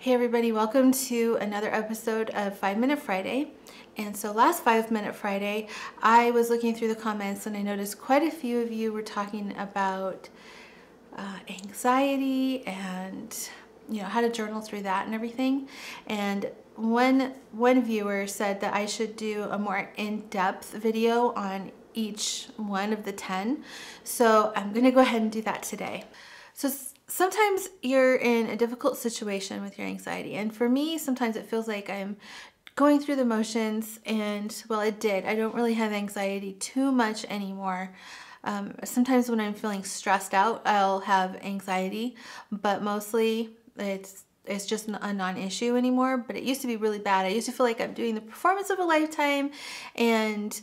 Hey everybody, welcome to another episode of 5 Minute Friday. And so last 5 Minute Friday, I was looking through the comments and I noticed quite a few of you were talking about anxiety and how to journal through that and everything. And one viewer said that I should do a more in-depth video on each one of the 10. So I'm gonna go ahead and do that today. So sometimes you're in a difficult situation with your anxiety, and for me, sometimes it feels like I'm going through the motions, and well, it did. I don't really have anxiety too much anymore. Sometimes when I'm feeling stressed out, I'll have anxiety, but mostly it's just a non-issue anymore. But it used to be really bad. I used to feel like I'm doing the performance of a lifetime, and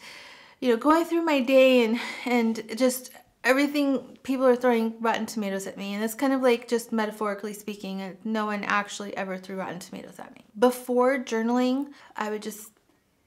going through my day and just everything, people are throwing rotten tomatoes at me, and it's kind of like, just metaphorically speaking, no one actually ever threw rotten tomatoes at me. Before journaling, I would just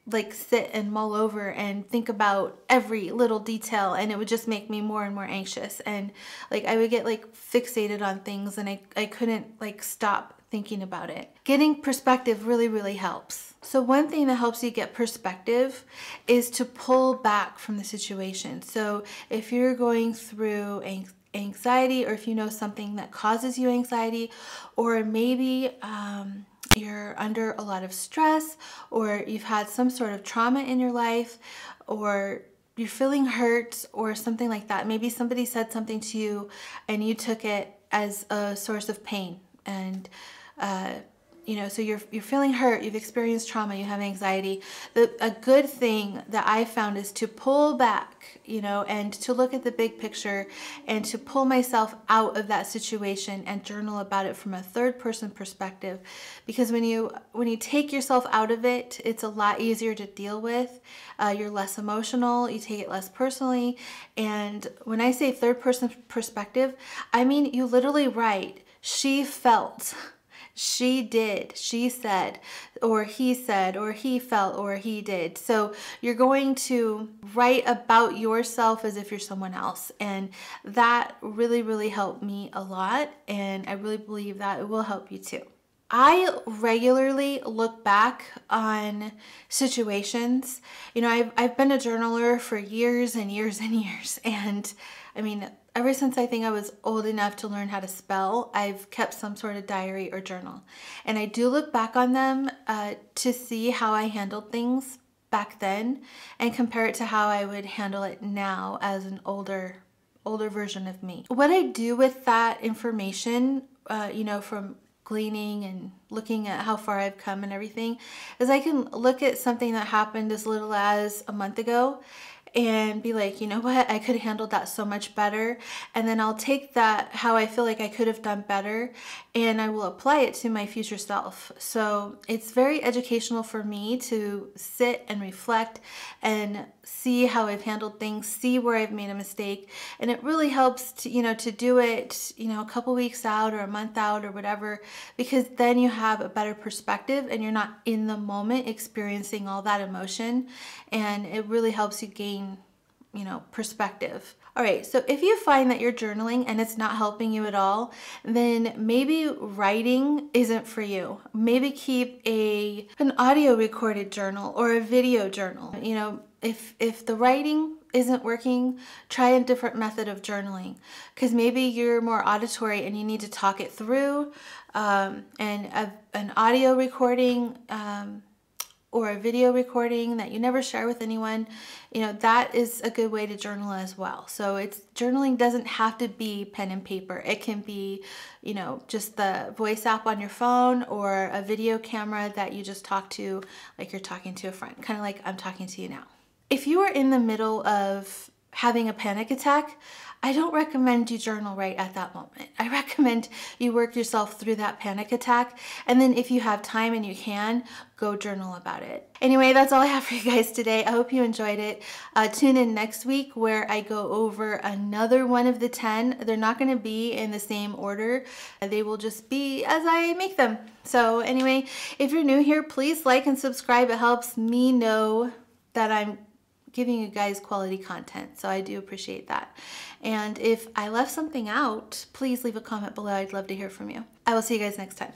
like sit and mull over and think about every little detail, and it would just make me more and more anxious, and like I would get like fixated on things, and I couldn't like stop thinking about it. Getting perspective really helps. So one thing that helps you get perspective is to pull back from the situation. So if you're going through anxiety, or if you know something that causes you anxiety, or maybe you're under a lot of stress, or you've had some sort of trauma in your life, or you're feeling hurt or something like that. Maybe somebody said something to you and you took it as a source of pain, and so you're feeling hurt, you've experienced trauma, you have anxiety. A good thing that I found is to pull back, and to look at the big picture, and to pull myself out of that situation and journal about it from a third person perspective. Because when you take yourself out of it, it's a lot easier to deal with. You're less emotional, you take it less personally. And when I say third person perspective, I mean you literally write, she felt, she did, she said, or he said, or he felt, or he did. So you're going to write about yourself as if you're someone else. And that really helped me a lot. And I really believe that it will help you too. I regularly look back on situations. I've been a journaler for years and years and years. And I mean, ever since I think I was old enough to learn how to spell, I've kept some sort of diary or journal. And I do look back on them to see how I handled things back then and compare it to how I would handle it now as an older version of me. What I do with that information, from gleaning and looking at how far I've come and everything, is I can look at something that happened as little as a month ago and be like, you know what, I could have handled that so much better. And then I'll take that, how I feel like I could have done better, and I will apply it to my future self. So it's very educational for me to sit and reflect and see how I've handled things, see where I've made a mistake. And it really helps to do it, a couple weeks out or a month out or whatever, because then you have a better perspective and you're not in the moment experiencing all that emotion. And it really helps you gain perspective. All right, so if you find that you're journaling and it's not helping you at all, then maybe writing isn't for you. Maybe keep an audio recorded journal or a video journal. If the writing isn't working, try a different method of journaling, because maybe you're more auditory and you need to talk it through, and an audio recording or a video recording that you never share with anyone, that is a good way to journal as well. So journaling doesn't have to be pen and paper. It can be, just the voice app on your phone, or a video camera that you just talk to like you're talking to a friend, kind of like I'm talking to you now. If you are in the middle of having a panic attack, I don't recommend you journal right at that moment. I recommend you work yourself through that panic attack, and then if you have time and you can, go journal about it. Anyway, that's all I have for you guys today. I hope you enjoyed it. Tune in next week where I go over another one of the 10. They're not going to be in the same order. They will just be as I make them. So anyway, if you're new here, please like and subscribe. It helps me know that I'm giving you guys quality content, so I do appreciate that. And if I left something out, please leave a comment below. I'd love to hear from you. I will see you guys next time.